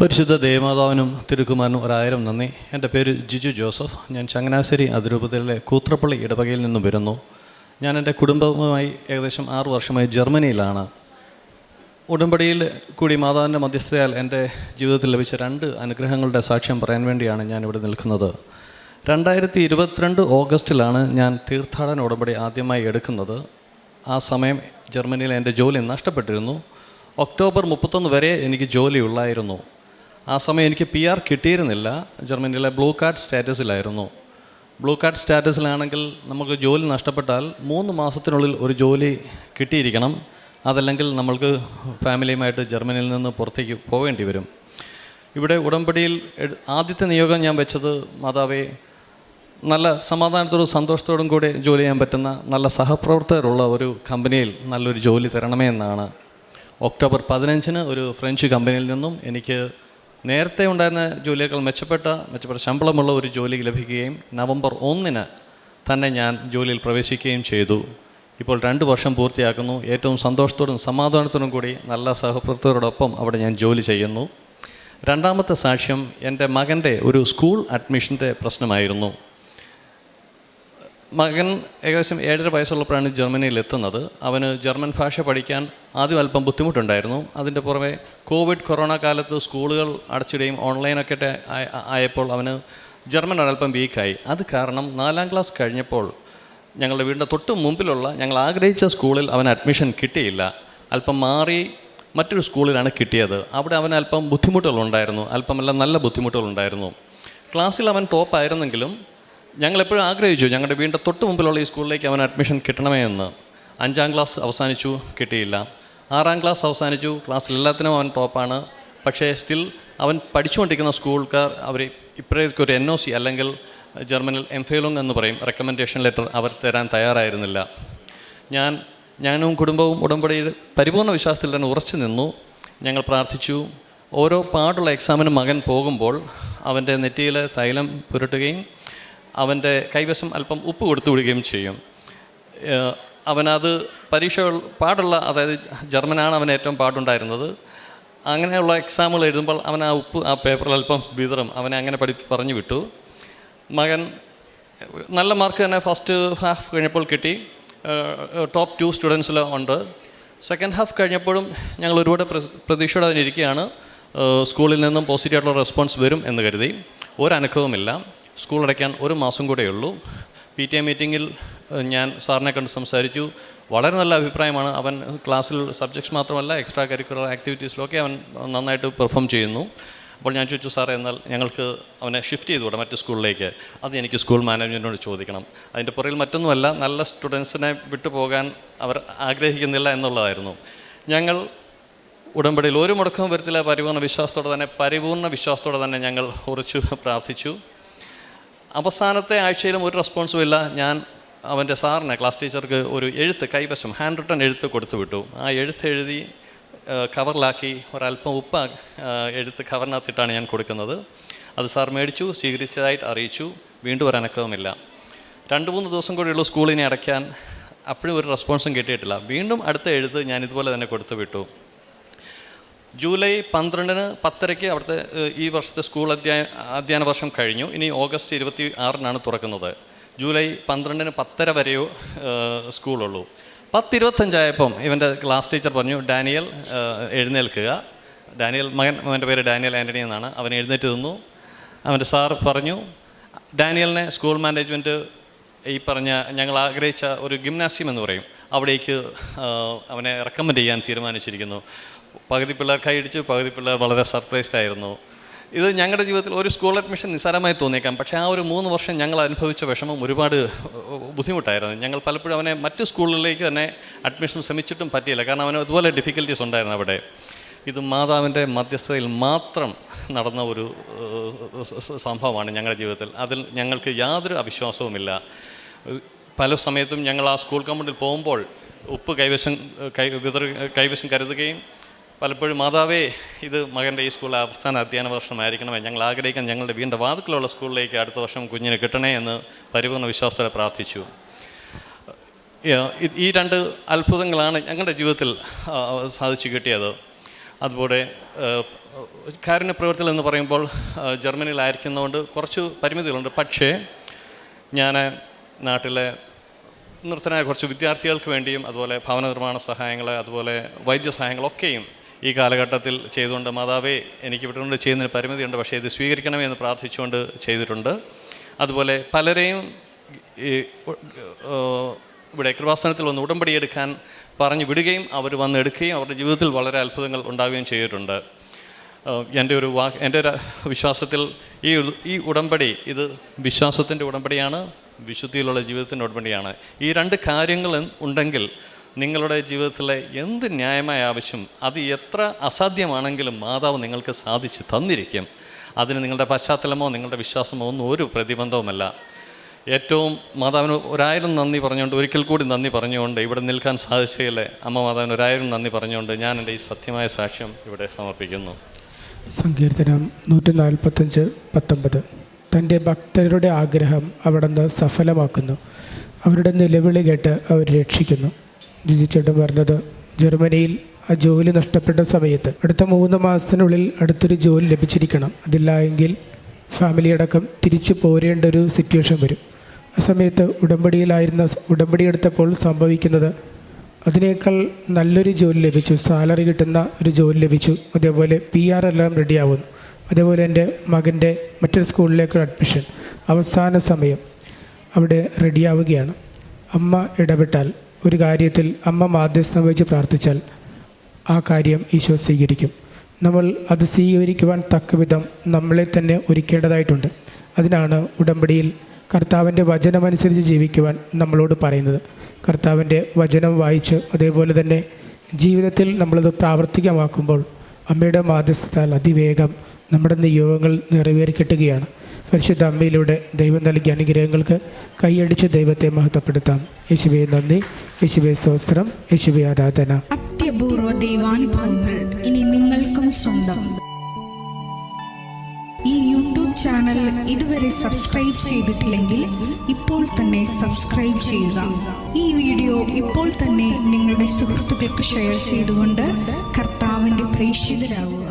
പരിശുദ്ധ ദേവമാതാവിനും തിരുക്കുമാരനും ഒരായിരം നന്ദി. എൻ്റെ പേര് ജിജു ജോസഫ്. ഞാൻ ചങ്ങനാശ്ശേരി അതിരൂപതയിലെ കൂത്രപ്പള്ളി ഇടവകയിൽ നിന്നും വരുന്നു. ഞാൻ എൻ്റെ കുടുംബവുമായി ഏകദേശം 6 വർഷമായി ജർമ്മനിയിലാണ്. ഉടമ്പടിയിൽ കൂടി മാതാവിൻ്റെ മധ്യസ്ഥതയാൽ എൻ്റെ ജീവിതത്തിൽ ലഭിച്ച 2 അനുഗ്രഹങ്ങളുടെ സാക്ഷ്യം പറയാൻ വേണ്ടിയാണ് ഞാനിവിടെ നിൽക്കുന്നത്. 2022 ഓഗസ്റ്റിലാണ് ഞാൻ തീർത്ഥാടന ഉടമ്പടി ആദ്യമായി എടുക്കുന്നത്. ആ സമയം ജർമ്മനിയിൽ എൻ്റെ ജോലി നഷ്ടപ്പെട്ടിരുന്നു. ഒക്ടോബർ 31 വരെ എനിക്ക് ജോലി ഉള്ളായിരുന്നു. ആ സമയം എനിക്ക് PR കിട്ടിയിരുന്നില്ല. ജർമ്മനിയിലെ ബ്ലൂ കാർഡ് സ്റ്റാറ്റസിലായിരുന്നു. ബ്ലൂ കാർഡ് സ്റ്റാറ്റസിലാണെങ്കിൽ നമുക്ക് ജോലി നഷ്ടപ്പെട്ടാൽ 3 മാസത്തിനുള്ളിൽ ഒരു ജോലി കിട്ടിയിരിക്കണം. അതല്ലെങ്കിൽ നമ്മൾക്ക് ഫാമിലിയുമായിട്ട് ജർമ്മനിയിൽ നിന്ന് പുറത്തേക്ക് പോകേണ്ടി വരും. ഇവിടെ ഉടമ്പടിയിൽ ആദ്യത്തെ നിയോഗം ഞാൻ വെച്ചത്, മാതാവേ, നല്ല സമാധാനത്തോടും സന്തോഷത്തോടും കൂടി ജോലി ചെയ്യാൻ പറ്റുന്ന നല്ല സഹപ്രവർത്തകരുള്ള ഒരു കമ്പനിയിൽ നല്ലൊരു ജോലി തരണമേ എന്നാണ്. ഒക്ടോബർ 15 ഒരു ഫ്രഞ്ച് കമ്പനിയിൽ നിന്നും എനിക്ക് നേരത്തെ ഉണ്ടായിരുന്ന ജോലിയേക്കാൾ മെച്ചപ്പെട്ട ശമ്പളമുള്ള ഒരു ജോലി ലഭിക്കുകയും നവംബർ 1 തന്നെ ഞാൻ ജോലിയിൽ പ്രവേശിക്കുകയും ചെയ്തു. ഇപ്പോൾ 2 വർഷം പൂർത്തിയാക്കുന്നു. ഏറ്റവും സന്തോഷത്തോടും സമാധാനത്തോടും കൂടി നല്ല സഹപ്രവർത്തകരോടൊപ്പം അവിടെ ഞാൻ ജോലി ചെയ്യുന്നു. രണ്ടാമത്തെ സാക്ഷ്യം, എൻ്റെ മകൻ്റെ ഒരു സ്കൂൾ അഡ്മിഷൻ്റെ പ്രശ്നമായിരുന്നു. മകൻ ഏകദേശം 7.5 വയസ്സുള്ളപ്പോഴാണ് ജർമ്മനിയിൽ എത്തുന്നത്. അവന് ജർമ്മൻ ഭാഷ പഠിക്കാൻ ആദ്യം അല്പം ബുദ്ധിമുട്ടുണ്ടായിരുന്നു. അതിൻ്റെ പുറമെ കൊറോണ കാലത്ത് സ്കൂളുകൾ അടച്ചിടുകയും ഓൺലൈനൊക്കെ ആയപ്പോൾ അവന് ജർമ്മൻ അല്പം വീക്കായി. അത് കാരണം 4ാം ക്ലാസ് കഴിഞ്ഞപ്പോൾ ഞങ്ങളുടെ വീടിൻ്റെ തൊട്ട് മുമ്പിലുള്ള ഞങ്ങൾ ആഗ്രഹിച്ച സ്കൂളിൽ അവന് അഡ്മിഷൻ കിട്ടിയില്ല. അല്പം മാറി മറ്റൊരു സ്കൂളിലാണ് കിട്ടിയത്. അവിടെ അവന് അല്പം ബുദ്ധിമുട്ടുകളുണ്ടായിരുന്നു, അല്പമെല്ലാം നല്ല ബുദ്ധിമുട്ടുകളുണ്ടായിരുന്നു. ക്ലാസ്സിൽ അവൻ ടോപ്പായിരുന്നെങ്കിലും ഞങ്ങളെപ്പോഴും ആഗ്രഹിച്ചു ഞങ്ങളുടെ വീടിൻ്റെ തൊട്ട് മുമ്പിലുള്ള ഈ സ്കൂളിലേക്ക് അവൻ അഡ്മിഷൻ കിട്ടണമേ എന്ന്. 5ാം ക്ലാസ് അവസാനിച്ചു, കിട്ടിയില്ല. 6ാം ക്ലാസ് അവസാനിച്ചു, ക്ലാസ്സിൽ എല്ലാത്തിനും അവൻ ടോപ്പാണ്. പക്ഷേ സ്റ്റിൽ അവൻ പഠിച്ചുകൊണ്ടിരിക്കുന്ന സ്കൂൾക്കാർ അവർ ഇപ്പോഴേക്കൊരു NOC അല്ലെങ്കിൽ ജർമ്മനിൽ എംഫെയിലുങ് എന്ന് പറയും, റെക്കമെൻഡേഷൻ ലെറ്റർ അവർ തരാൻ തയ്യാറായിരുന്നില്ല. ഞാനും കുടുംബവും ഉടമ്പടിയിൽ പരിപൂർണ്ണ വിശ്വാസത്തിൽ തന്നെ ഉറച്ചു നിന്നു. ഞങ്ങൾ പ്രാർത്ഥിച്ചു. ഓരോ പാടുള്ള എക്സാമിന് മകൻ പോകുമ്പോൾ അവൻ്റെ നെറ്റിയിൽ തൈലം പുരട്ടുകയും അവൻ്റെ കൈവശം അല്പം ഉപ്പ് കൊടുത്തു വിടുകയും ചെയ്യും. അവനത് പാടുള്ള, അതായത് ജർമ്മനാണ് അവന് ഏറ്റവും പാടുണ്ടായിരുന്നത്. അങ്ങനെയുള്ള എക്സാമുകൾ എഴുതുമ്പോൾ അവൻ ആ ഉപ്പ് ആ പേപ്പറിൽ അല്പം വിതറും. അവനെ അങ്ങനെ പറഞ്ഞു വിട്ടു. മകൻ നല്ല മാർക്ക് തന്നെ ഫസ്റ്റ് ഹാഫ് കഴിഞ്ഞപ്പോൾ കിട്ടി. ടോപ്പ് 2 സ്റ്റുഡൻസിൽ ഉണ്ട്. സെക്കൻഡ് ഹാഫ് കഴിഞ്ഞപ്പോഴും ഞങ്ങൾ ഒരുപാട് പ്രതീക്ഷയോടെ അതിനിരിക്കുകയാണ്. സ്കൂളിൽ നിന്നും പോസിറ്റീവായിട്ടുള്ള റെസ്പോൺസ് വരും എന്ന് കരുതി. ഒരനുഭവമില്ല. സ്കൂൾ അടയ്ക്കാൻ 1 മാസം കൂടെയുള്ളൂ. PTA മീറ്റിങ്ങിൽ ഞാൻ സാറിനെ കണ്ട് സംസാരിച്ചു. വളരെ നല്ല അഭിപ്രായമാണ്. അവൻ ക്ലാസ്സിൽ സബ്ജക്ട്സ് മാത്രമല്ല എക്സ്ട്രാ കരിക്കുലർ ആക്ടിവിറ്റീസിലൊക്കെ അവൻ നന്നായിട്ട് പെർഫോം ചെയ്യുന്നു. അപ്പോൾ ഞാൻ ചോദിച്ചു, സാറേ, എന്നാൽ ഞങ്ങൾക്ക് അവനെ ഷിഫ്റ്റ് ചെയ്തുകൂടെ മറ്റ് സ്കൂളിലേക്ക്? അത് എനിക്ക് സ്കൂൾ മാനേജ്മെൻറ്റിനോട് ചോദിക്കണം. അതിൻ്റെ പുറകിൽ മറ്റൊന്നുമല്ല, നല്ല സ്റ്റുഡൻസിനെ വിട്ടുപോകാൻ അവർ ആഗ്രഹിക്കുന്നില്ല എന്നുള്ളതായിരുന്നു. ഞങ്ങൾ ഉടമ്പടിയിൽ ഒരു മുടക്കവും വരുത്തില്ല. പരിപൂർണ്ണ വിശ്വാസത്തോടെ തന്നെ ഞങ്ങൾ ഉറച്ചു പ്രാർത്ഥിച്ചു. അവസാനത്തെ ആഴ്ചയിലും ഒരു റെസ്പോൺസും ഇല്ല. ഞാൻ അവൻ്റെ സാറിനെ, ക്ലാസ് ടീച്ചർക്ക്, ഒരു എഴുത്ത് കൈവശം ഹാൻഡ് റിട്ടൺ എഴുത്ത് കൊടുത്തു വിട്ടു. ആ എഴുതി കവറിലാക്കി ഒരല്പം ഉപ്പ് എഴുത്ത് കവറിനകത്തിട്ടാണ് ഞാൻ കൊടുക്കുന്നത്. അത് സാർ മേടിച്ചു, സ്വീകരിച്ചതായിട്ട് അറിയിച്ചു. വീണ്ടും ഒരു അനക്കവുമില്ല. 2-3 ദിവസം കൂടെയുള്ള സ്കൂളിനെ അടയ്ക്കാൻ. അപ്പോഴും ഒരു റെസ്പോൺസും കിട്ടിയിട്ടില്ല. വീണ്ടും അടുത്ത എഴുത്ത് ഞാൻ ഇതുപോലെ തന്നെ കൊടുത്തു വിട്ടു. ജൂലൈ 12 10:30 അവിടുത്തെ ഈ വർഷത്തെ സ്കൂൾ അധ്യയന വർഷം കഴിഞ്ഞു. ഇനി ഓഗസ്റ്റ് 26 തുറക്കുന്നത്. ജൂലൈ 12 10:30 വരെയോ സ്കൂളുള്ളൂ. 10:25 ആയപ്പം ഇവൻ്റെ ക്ലാസ് ടീച്ചർ പറഞ്ഞു, ഡാനിയൽ എഴുന്നേൽക്കുക. മകൻ്റെ പേര് ഡാനിയൽ ആൻ്റണി എന്നാണ്. അവൻ എഴുന്നേറ്റ് നിന്നു. അവൻ്റെ സാർ പറഞ്ഞു, ഡാനിയലിനെ സ്കൂൾ മാനേജ്മെൻറ്റ് ഈ പറഞ്ഞ ഞങ്ങൾ ആഗ്രഹിച്ച ഒരു ഗിംനാസ്യം എന്ന് പറയും, അവിടേക്ക് അവനെ റെക്കമെൻഡ് ചെയ്യാൻ തീരുമാനിച്ചിരിക്കുന്നു. പകുതി പിള്ളേർ കൈയടിച്ചു, പകുതി പിള്ളേർ വളരെ സർപ്രൈസ്ഡ് ആയിരുന്നു. ഇത് ഞങ്ങളുടെ ജീവിതത്തിൽ ഒരു സ്കൂൾ അഡ്മിഷൻ നിസ്സാരമായി തോന്നിയേക്കാം. പക്ഷേ ആ ഒരു 3 വർഷം ഞങ്ങൾ അനുഭവിച്ച വിഷമം ഒരുപാട് ബുദ്ധിമുട്ടായിരുന്നു. ഞങ്ങൾ പലപ്പോഴും അവനെ മറ്റു സ്കൂളുകളിലേക്ക് തന്നെ അഡ്മിഷൻ ശ്രമിച്ചിട്ടും പറ്റിയില്ല. കാരണം അവന് അതുപോലെ ഡിഫിക്കൽറ്റീസ് ഉണ്ടായിരുന്നു അവിടെ. ഇത് മാതാവിൻ്റെ മധ്യസ്ഥതയിൽ മാത്രം നടന്ന ഒരു സംഭവമാണ് ഞങ്ങളുടെ ജീവിതത്തിൽ. അതിൽ ഞങ്ങൾക്ക് യാതൊരു അവിശ്വാസവുമില്ല. പല സമയത്തും ഞങ്ങൾ ആ സ്കൂൾ കമ്പൗണ്ടിൽ പോകുമ്പോൾ ഉപ്പ് കൈവശം കരുതുകയും പലപ്പോഴും, മാതാവേ, ഇത് മകൻ്റെ ഈ സ്കൂൾ അവസാന അധ്യയന വർഷമായിരിക്കണമേ, ഞങ്ങൾ ആഗ്രഹിക്കാൻ ഞങ്ങളുടെ വീടിൻ്റെ വാതിക്കലുള്ള സ്കൂളിലേക്ക് അടുത്ത വർഷം കുഞ്ഞിന് കിട്ടണേ എന്ന് പരിപൂർണ്ണ വിശ്വാസത്തോടെ പ്രാർത്ഥിച്ചു. ഈ 2 അത്ഭുതങ്ങളാണ് ഞങ്ങളുടെ ജീവിതത്തിൽ സാധിച്ചു കിട്ടിയത്. അതുപോലെ കാരുണ്യ പ്രവർത്തികൾ എന്ന് പറയുമ്പോൾ ജർമ്മനിയിലായിരിക്കുന്നതുകൊണ്ട് കുറച്ച് പരിമിതികളുണ്ട്. പക്ഷേ ഞാൻ നാട്ടിലെ നിർത്തനായ കുറച്ച് വിദ്യാർത്ഥികൾക്ക് വേണ്ടിയും അതുപോലെ ഭവന നിർമ്മാണ സഹായങ്ങൾ, അതുപോലെ വൈദ്യസഹായങ്ങളൊക്കെയും ഈ കാലഘട്ടത്തിൽ ചെയ്തുകൊണ്ട്, മാതാവേ എനിക്ക് ഇവിടെ ചെയ്യുന്നതിന് പരിമിതിയുണ്ട്, പക്ഷേ ഇത് സ്വീകരിക്കണമേ എന്ന് പ്രാർത്ഥിച്ചുകൊണ്ട് ചെയ്തിട്ടുണ്ട്. അതുപോലെ പലരെയും ഇവിടെ കൃപാസനത്തിൽ വന്ന് ഉടമ്പടി എടുക്കാൻ പറഞ്ഞു വിടുകയും അവർ വന്ന് എടുക്കുകയും അവരുടെ ജീവിതത്തിൽ വളരെ അത്ഭുതങ്ങൾ ഉണ്ടാവുകയും ചെയ്തിട്ടുണ്ട്. എൻ്റെ ഒരു വിശ്വാസത്തിൽ ഈ ഉടമ്പടി ഇത് വിശ്വാസത്തിൻ്റെ ഉടമ്പടിയാണ്, വിശുദ്ധിയിലുള്ള ജീവിതത്തിൻ്റെ ഉടമ്പടിയാണ്. ഈ രണ്ട് കാര്യങ്ങൾ ഉണ്ടെങ്കിൽ നിങ്ങളുടെ ജീവിതത്തിലെ എന്ത് ന്യായമായ ആവശ്യം, അത് എത്ര അസാധ്യമാണെങ്കിലും മാതാവ് നിങ്ങൾക്ക് സാധിച്ച് തന്നിരിക്കും. അതിന് നിങ്ങളുടെ പശ്ചാത്തലമോ നിങ്ങളുടെ വിശ്വാസമോ ഒന്നും ഒരു പ്രതിബന്ധവുമല്ല. ഏറ്റവും മാതാവിന് 1000 നന്ദി പറഞ്ഞുകൊണ്ട്, ഒരിക്കൽ കൂടി നന്ദി പറഞ്ഞുകൊണ്ട് ഇവിടെ നിൽക്കാൻ സാധിച്ചതില്ലേ അമ്മ മാതാവിന് 1000 നന്ദി പറഞ്ഞുകൊണ്ട് ഞാൻ എൻ്റെ ഈ സത്യമായ സാക്ഷ്യം ഇവിടെ സമർപ്പിക്കുന്നു. സങ്കീർത്തനം 145:19. തൻ്റെ ഭക്തരുടെ ആഗ്രഹം അവിടുന്ന് സഫലമാക്കുന്നു, അവരുടെ നിലവിളി കേട്ട് അവർ രക്ഷിക്കുന്നു. ജിജിച്ചേട്ടൻ പറഞ്ഞത് ജർമ്മനിയിൽ ആ ജോലി നഷ്ടപ്പെട്ട സമയത്ത് അടുത്ത 3 മാസത്തിനുള്ളിൽ അടുത്തൊരു ജോലി ലഭിച്ചിരിക്കണം. അതില്ല എങ്കിൽ ഫാമിലി അടക്കം തിരിച്ചു പോരേണ്ട ഒരു സിറ്റുവേഷൻ വരും. ആ സമയത്ത് ഉടമ്പടി എടുത്തപ്പോൾ സംഭവിക്കുന്നത് അതിനേക്കാൾ നല്ലൊരു ജോലി ലഭിച്ചു, സാലറി കിട്ടുന്ന ഒരു ജോലി ലഭിച്ചു. അതേപോലെ PR എല്ലാം റെഡിയാവുന്നു. അതേപോലെ എൻ്റെ മകൻ്റെ മറ്റൊരു സ്കൂളിലേക്കൊരു അഡ്മിഷൻ അവസാന സമയം അവിടെ റെഡിയാവുകയാണ്. അമ്മ ഇടപെട്ടാൽ, ഒരു കാര്യത്തിൽ അമ്മ മാധ്യസ്ഥം വഹിച്ച് പ്രാർത്ഥിച്ചാൽ ആ കാര്യം ഈശോ സ്വീകരിക്കും. നമ്മൾ അത് സ്വീകരിക്കുവാൻ തക്കവിധം നമ്മളെ തന്നെ ഒരുക്കേണ്ടതായിട്ടുണ്ട്. അതിനാണ് ഉടമ്പടിയിൽ കർത്താവിൻ്റെ വചനമനുസരിച്ച് ജീവിക്കുവാൻ നമ്മളോട് പറയുന്നത്. കർത്താവിൻ്റെ വചനം വായിച്ച് അതേപോലെ തന്നെ ജീവിതത്തിൽ നമ്മളത് പ്രാവർത്തികമാക്കുമ്പോൾ അമ്മയുടെ മാധ്യസ്ഥത്താൽ അതിവേഗം നമ്മുടെ നിയോഗങ്ങൾ നിറവേറിക്കിട്ടുകയാണ്. പരിശുദ്ധ അമ്മയിലൂടെ ദൈവം നൽകിയ അനുഗ്രഹങ്ങൾക്ക് കൈയടിച്ച് ദൈവത്തെ മഹത്വപ്പെടുത്താം. യേശുവേ നന്ദി, യേശുവേ സ്തോത്രം, യേശുവേ ആരാധന. അത്യപൂർവ ദൈവാനുഭവങ്ങൾ ഇനി നിങ്ങൾക്കും സ്വന്തം. ഈ യൂട്യൂബ് ചാനൽ ഇതുവരെ സബ്സ്ക്രൈബ് ചെയ്തിട്ടില്ലെങ്കിൽ ഇപ്പോൾ തന്നെ സബ്സ്ക്രൈബ് ചെയ്യുക. ഈ വീഡിയോ ഇപ്പോൾ തന്നെ നിങ്ങളുടെ സുഹൃത്തുക്കൾക്ക് ഷെയർ ചെയ്തുകൊണ്ട് കർത്താവിൻ്റെ പ്രേക്ഷിതരാകുക.